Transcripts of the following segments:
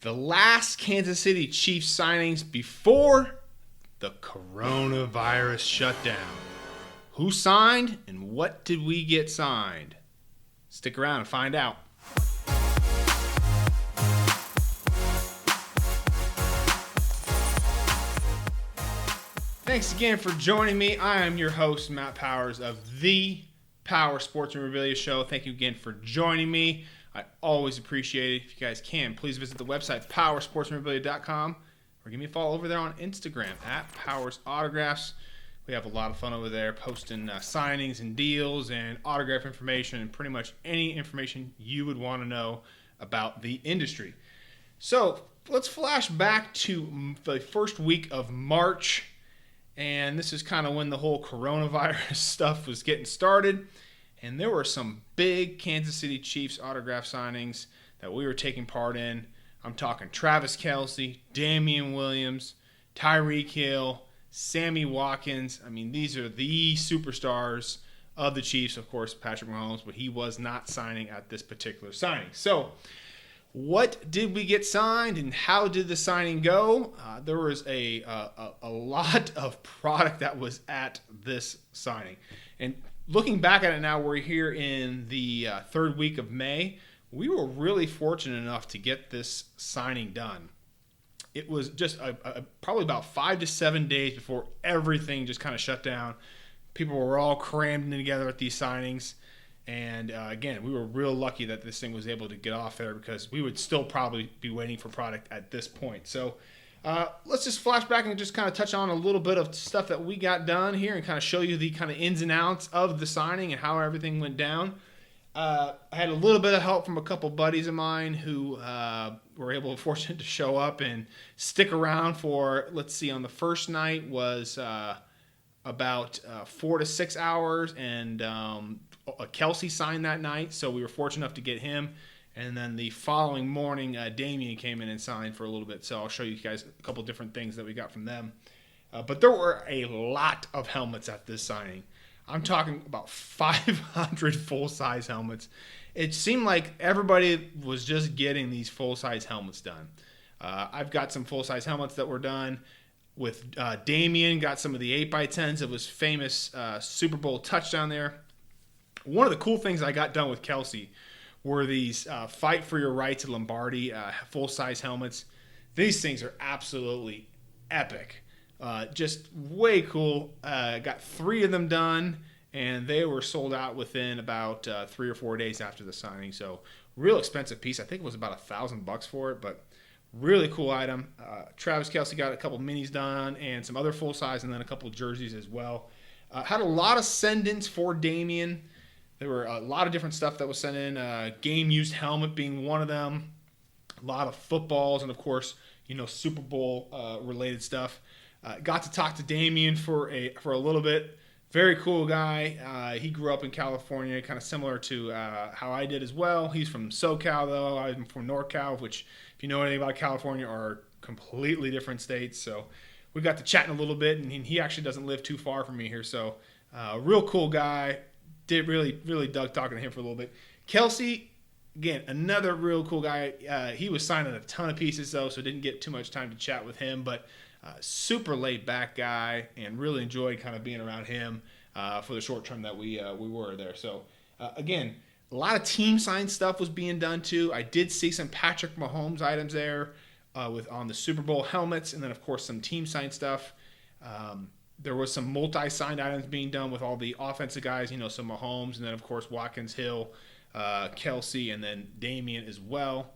the last Kansas City Chiefs signings before the coronavirus shutdown. Who signed and what did we get signed? Stick around and find out. Thanks again for joining me. I am your host, Matt Powers of the Power Sports Memorabilia Show. Thank you again for joining me. I always appreciate it. If you guys can, please visit the website, powersportsmemorabilia.com, or give me a follow over there on Instagram, @PowersAutographs. We have a lot of fun over there, posting signings and deals and autograph information and pretty much any information you would want to know about the industry. So let's flash back to the first week of March. And this is kind of when the whole coronavirus stuff was getting started. And there were some big Kansas City Chiefs autograph signings that we were taking part in. I'm talking Travis Kelce, Damien Williams, Tyreek Hill, Sammy Watkins. I mean, these are the superstars of the Chiefs. Of course, Patrick Mahomes, but he was not signing at this particular signing. So what did we get signed and how did the signing go? There was a lot of product that was at this signing. And looking back at it now, we're here in the third week of May. We were really fortunate enough to get this signing done. It was just probably about 5 to 7 days before everything just kind of shut down. People were all crammed together at these signings. And again, we were real lucky that this thing was able to get off there because we would still probably be waiting for product at this point. So let's just flash back and just kind of touch on a little bit of stuff that we got done here and kind of show you the kind of ins and outs of the signing and how everything went down. I had a little bit of help from a couple buddies of mine who were fortunate to show up and stick around for, let's see, on the first night was about 4 to 6 hours, and Kelce signed that night, so we were fortunate enough to get him. And then the following morning, Damien came in and signed for a little bit. So I'll show you guys a couple different things that we got from them. But there were a lot of helmets at this signing. I'm talking about 500 full-size helmets. It seemed like everybody was just getting these full-size helmets done. I've got some full-size helmets that were done. With Damien, got some of the 8x10s of his famous Super Bowl touchdown there. One of the cool things I got done with Kelce were these Fight for Your Right to Lombardi full-size helmets. These things are absolutely epic. Just way cool. Got 3 of them done, and they were sold out within about 3 or 4 days after the signing. So real expensive piece. I think it was about $1,000 for it, but really cool item. Travis Kelce got a couple minis done and some other full-size and then a couple jerseys as well. Had a lot of send-ins for Damien. There were a lot of different stuff that was sent in, game-used helmet being one of them, a lot of footballs, and, of course, Super Bowl-related stuff. Got to talk to Damien for a little bit. Very cool guy. He grew up in California, kind of similar to how I did as well. He's from SoCal, though. I'm from NorCal, which, if you know anything about California, are completely different states. So we got to chatting a little bit, and he actually doesn't live too far from me here. So real cool guy. Did really dug talking to him for a little bit. Kelce, again, another real cool guy. He was signing a ton of pieces, though, so didn't get too much time to chat with him. But super laid-back guy, and really enjoyed kind of being around him for the short term that we were there. So, again, a lot of team-signed stuff was being done, too. I did see some Patrick Mahomes items there on the Super Bowl helmets, and then, of course, some team-signed stuff. There was some multi-signed items being done with all the offensive guys, some Mahomes, and then, of course, Watkins, Hill, Kelce, and then Damien as well.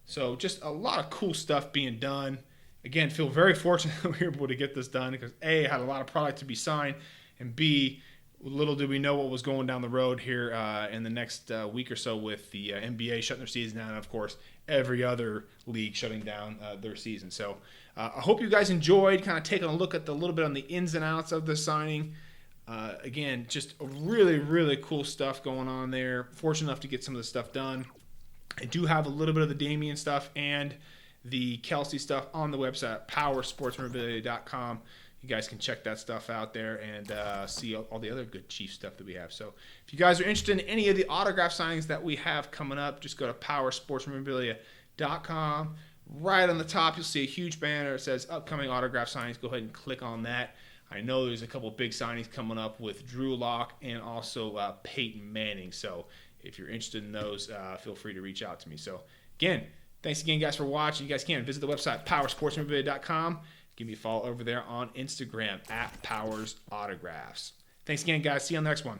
So just a lot of cool stuff being done. Again, feel very fortunate that we were able to get this done because, A, had a lot of product to be signed, and B, little did we know what was going down the road here in the next week or so with the NBA shutting their season down, and, of course, every other league shutting down their season. So I hope you guys enjoyed kind of taking a look at a little bit on the ins and outs of the signing. Again, just really, really cool stuff going on there. Fortunate enough to get some of the stuff done. I do have a little bit of the Damien stuff and the Kelce stuff on the website, powersportsmemorabilia.com. You guys can check that stuff out there and see all the other good Chiefs stuff that we have. So if you guys are interested in any of the autograph signings that we have coming up, just go to powersportsmemorabilia.com. Right on the top, you'll see a huge banner. It says upcoming autograph signings. Go ahead and click on that. I know there's a couple big signings coming up with Drew Lock and also Peyton Manning. So if you're interested in those, feel free to reach out to me. So again, thanks again, guys, for watching. You guys can visit the website, powersportsmemorabilia.com. Give me a follow over there on Instagram, @PowersAutographs. Thanks again, guys. See you on the next one.